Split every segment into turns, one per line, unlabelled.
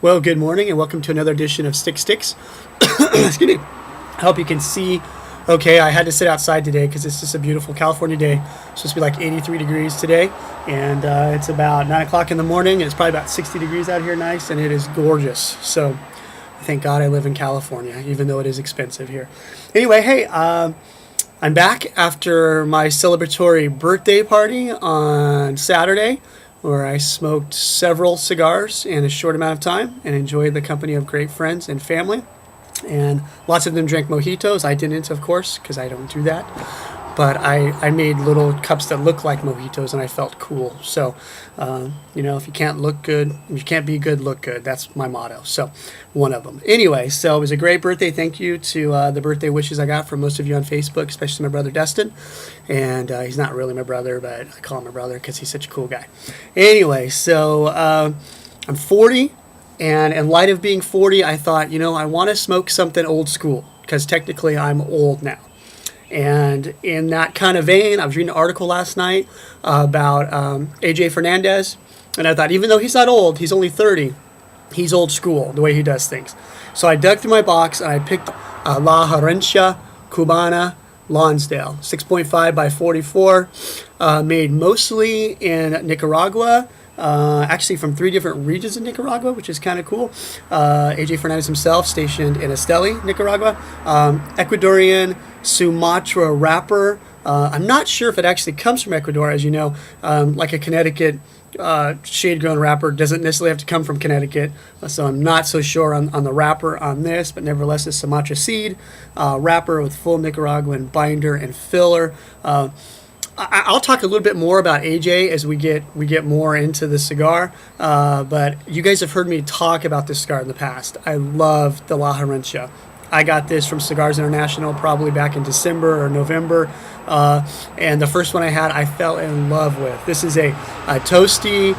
Well, good morning and welcome to another edition of Stick Sticks. Excuse me. I hope you can see okay. I had to sit outside today because it's just a beautiful California day. It's supposed to be like 83 degrees today, and it's about 9 o'clock in the morning. It's probably about 60 degrees out here, nice, and it is gorgeous. So thank God I live in California, even though it is expensive here. Anyway, hey, I'm back after my celebratory birthday party on Saturday, where I smoked several cigars in a short amount of time and enjoyed the company of great friends and family. And lots of them drank mojitos. I didn't, of course, because I don't do that. But I made little cups that look like mojitos, and I felt cool. So, if you can't look good, if you can't be good, look good. That's my motto. So, one of them. Anyway, so it was a great birthday. Thank you to the birthday wishes I got from most of you on Facebook, especially my brother Destin. And he's not really my brother, but I call him my brother because he's such a cool guy. Anyway, so I'm 40. And in light of being 40, I thought, I want to smoke something old school because technically I'm old now. And in that kind of vein, I was reading an article last night about AJ Fernandez. And I thought, even though he's not old, he's only 30, he's old school, the way he does things. So I dug through my box and I picked La Herencia Cubana Lonsdale, 6.5 by 44, made mostly in Nicaragua. Actually from 3 different regions in Nicaragua, which is kind of cool. AJ Fernandez himself stationed in Esteli, Nicaragua. Ecuadorian Sumatra wrapper. I'm not sure if it actually comes from Ecuador, as you know. Like a Connecticut shade-grown wrapper doesn't necessarily have to come from Connecticut. So I'm not so sure on the wrapper on this, but nevertheless a Sumatra seed wrapper with full Nicaraguan binder and filler. I'll talk a little bit more about AJ as we get more into the cigar, but you guys have heard me talk about this cigar in the past. I love the La Herencia. I got this from Cigars International probably back in December or November, and the first one I had I fell in love with. This is a toasty,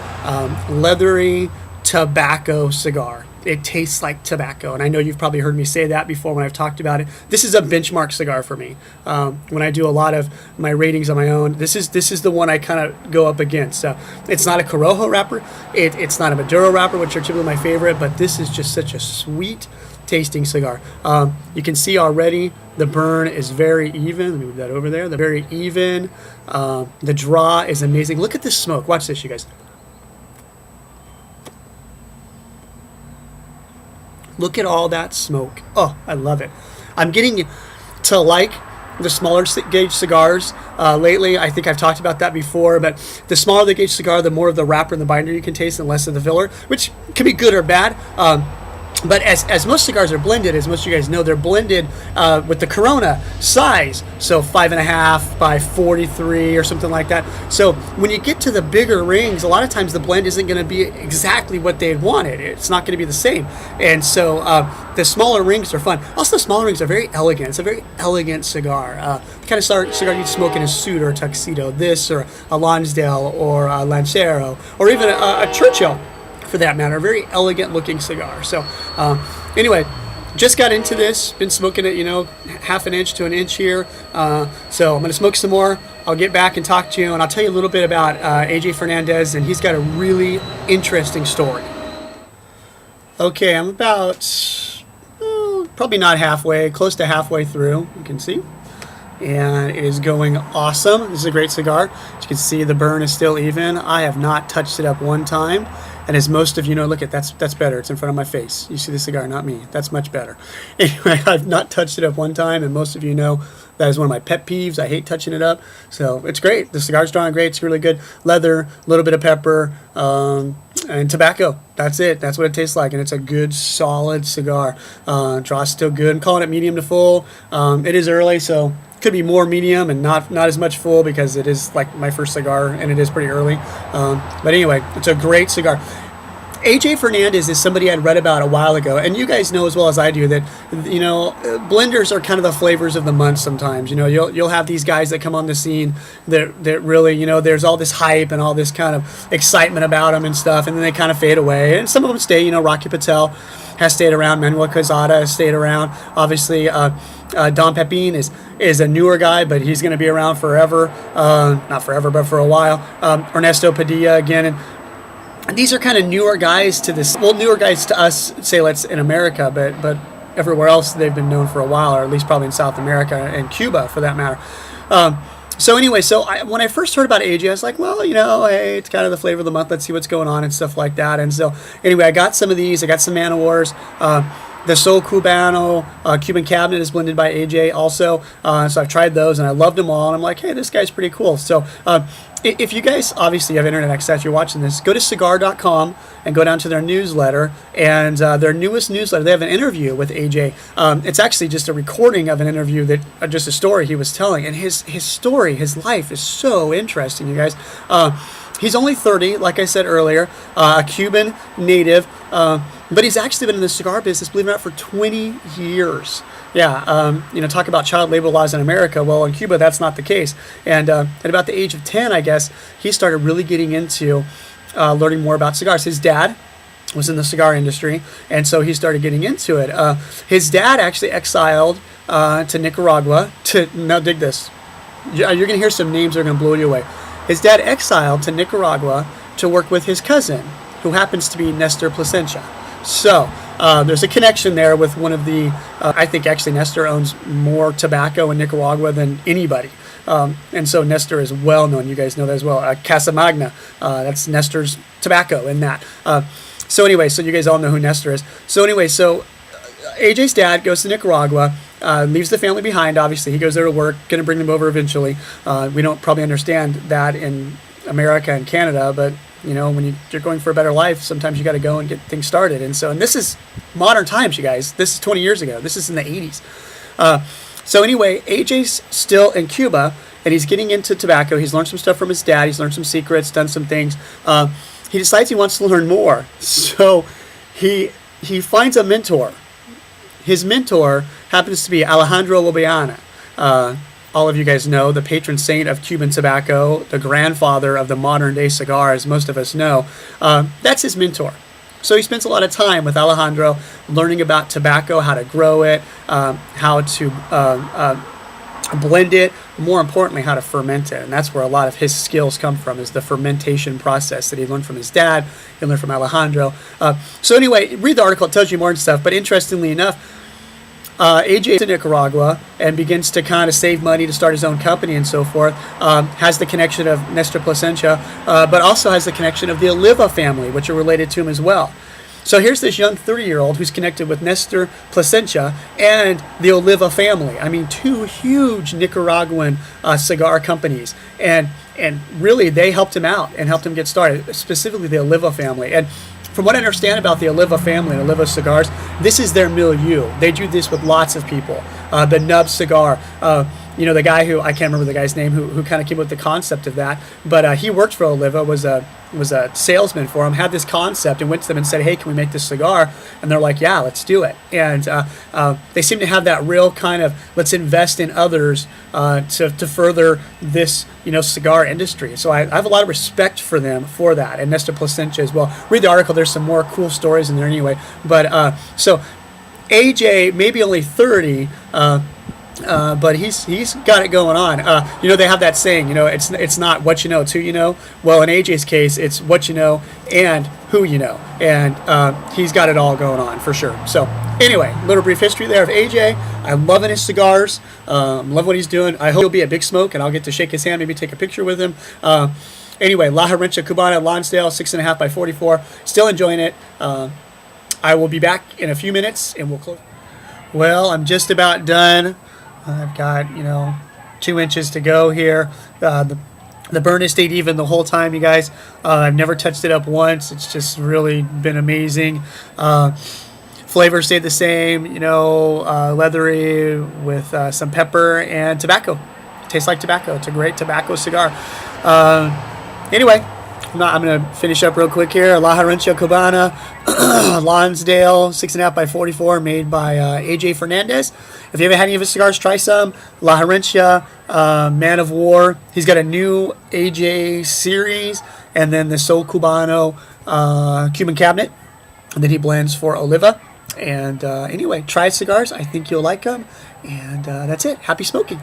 leathery tobacco cigar. It tastes like tobacco, and I know you've probably heard me say that before when I've talked about it. This is a benchmark cigar for me. When I do a lot of my ratings on my own, this is the one I kind of go up against. It's not a Corojo wrapper, it's not a Maduro wrapper, which are typically my favorite, but this is just such a sweet tasting cigar. You can see already the burn is very even. Let me move that over there. They're very even. The draw is amazing. Look at this smoke. Watch this, you guys. Look at all that smoke. Oh, I love it. I'm getting to like the smaller gauge cigars lately. I think I've talked about that before, but the smaller the gauge cigar, the more of the wrapper and the binder you can taste and less of the filler, which can be good or bad. But as most cigars are blended, as most of you guys know, they're blended with the Corona size. So 5.5 by 43 or something like that. So when you get to the bigger rings, a lot of times the blend isn't going to be exactly what they wanted. It's not going to be the same. And so the smaller rings are fun. Also, the smaller rings are very elegant. It's a very elegant cigar. The kind of cigar you'd smoke in a suit or a tuxedo. This or a Lonsdale or a Lancero or even a Churchill, for that matter. A very elegant looking cigar. So anyway, just got into this, been smoking it, half an inch to an inch here. So I'm going to smoke some more. I'll get back and talk to you, and I'll tell you a little bit about AJ Fernandez, and he's got a really interesting story. Okay, I'm about probably not halfway, close to halfway through, you can see. And it is going awesome. This is a great cigar. As you can see, the burn is still even. I have not touched it up one time. And as most of you know, look at that's better. It's in front of my face. You see the cigar, not me. That's much better. Anyway, I've not touched it up one time, and most of you know that is one of my pet peeves. I hate touching it up. So it's great. The cigar's drawing great. It's really good. Leather, a little bit of pepper, and tobacco. That's it. That's what it tastes like, and it's a good, solid cigar. Draw's still good. I'm calling it medium to full. It is early, so could be more medium and not as much full because it is like my first cigar and it is pretty early. But anyway, it's a great cigar. AJ Fernandez is somebody I'd read about a while ago, and you guys know as well as I do that blenders are kind of the flavors of the month sometimes. You'll have these guys that come on the scene that really there's all this hype and all this kind of excitement about them and stuff, and then they kind of fade away. And some of them stay. Rocky Patel has stayed around. Manuel Quezada has stayed around. Obviously, Don Pepin is a newer guy, but he's going to be around forever. Not forever, but for a while. Ernesto Padilla again. And these are kind of newer guys to this. Well, newer guys to us, say let's in America, but everywhere else they've been known for a while, or at least probably in South America and Cuba for that matter. So anyway, when I first heard about AJ, I was like, well, hey, it's kind of the flavor of the month. Let's see what's going on and stuff like that. And so anyway, I got some of these. I got some Man of Wars. The Sol Cubano Cuban Cabinet is blended by AJ also. So I've tried those and I loved them all. And I'm like, hey, this guy's pretty cool. So if you guys obviously have internet access, you're watching this, go to cigar.com and go down to their newsletter. And their newest newsletter, they have an interview with AJ. It's actually just a recording of an interview just a story he was telling. And his story, his life is so interesting, you guys. He's only 30, like I said earlier, a Cuban native, but he's actually been in the cigar business, believe it or not, for 20 years. Yeah, talk about child labor laws in America. Well, in Cuba, that's not the case. And at about the age of 10, I guess, he started really getting into learning more about cigars. His dad was in the cigar industry, and so he started getting into it. His dad actually exiled to Nicaragua now dig this. You're going to hear some names that are going to blow you away. His dad exiled to Nicaragua to work with his cousin, who happens to be Nestor Plasencia. So there's a connection there with one of the, I think actually Nestor owns more tobacco in Nicaragua than anybody. And so Nestor is well known. You guys know that as well. Casa Magna, that's Nestor's tobacco in that. So anyway, so you guys all know who Nestor is. So anyway, AJ's dad goes to Nicaragua, leaves the family behind. Obviously, he goes there to work, going to bring them over eventually. We don't probably understand that in America and Canada, but when you're going for a better life, sometimes you got to go and get things started. And this is modern times, you guys. This is 20 years ago. This is in the 80s. So anyway, AJ's still in Cuba, and he's getting into tobacco. He's learned some stuff from his dad. He's learned some secrets, done some things. He decides he wants to learn more. So he finds a mentor. His mentor happens to be Alejandro Lobeana. All of you guys know, the patron saint of Cuban tobacco, the grandfather of the modern day cigar, as most of us know. That's his mentor. So he spends a lot of time with Alejandro learning about tobacco, how to grow it, how to blend it, more importantly, how to ferment it. And that's where a lot of his skills come from, is the fermentation process that he learned from his dad, he learned from Alejandro. So anyway, read the article, it tells you more and stuff. But interestingly enough, AJ to Nicaragua and begins to kind of save money to start his own company and so forth. Has the connection of Nestor Plasencia, but also has the connection of the Oliva family, which are related to him as well. So here's this young 30-year-old who's connected with Nestor Plasencia and the Oliva family. I mean, two huge Nicaraguan cigar companies. And really, they helped him out and helped him get started, specifically the Oliva family. And from what I understand about the Oliva family and Oliva cigars, this is their milieu. They do this with lots of people. The Nub cigar, the guy who, I can't remember the guy's name, who kind of came up with the concept of that, but he worked for Oliva, was a salesman for him, had this concept and went to them and said, hey, can we make this cigar? And they're like, yeah, let's do it. And they seem to have that real kind of, let's invest in others to further this, cigar industry. So I have a lot of respect for them for that, and Nestor Plasencia as well. Read the article, there's some more cool stories in there anyway. But so AJ, maybe only 30, but he's got it going on. They have that saying, it's not what you know, it's who you know. Well, in AJ's case, it's what you know and who you know. And he's got it all going on for sure. So anyway, little brief history there of AJ. I'm loving his cigars. Love what he's doing. I hope he'll be a big smoke and I'll get to shake his hand, maybe take a picture with him. Anyway, La Herencia Cubana, Lonsdale, 6.5 by 44. Still enjoying it. I will be back in a few minutes and we'll close. Well, I'm just about done. I've got, 2 inches to go here. The burn has stayed even the whole time, you guys. I've never touched it up once. It's just really been amazing. Flavor stayed the same, leathery with some pepper and tobacco. Tastes like tobacco. It's a great tobacco cigar. Anyway, I'm going to finish up real quick here. La Herencia Cubana, Lonsdale, 6.5 by 44, made by AJ Fernandez. If you haven't had any of his cigars, try some. La Herencia, Man of War. He's got a new AJ series, and then the Sol Cubano Cuban Cabinet, and then he blends for Oliva. And anyway, try cigars. I think you'll like them. And that's it. Happy smoking.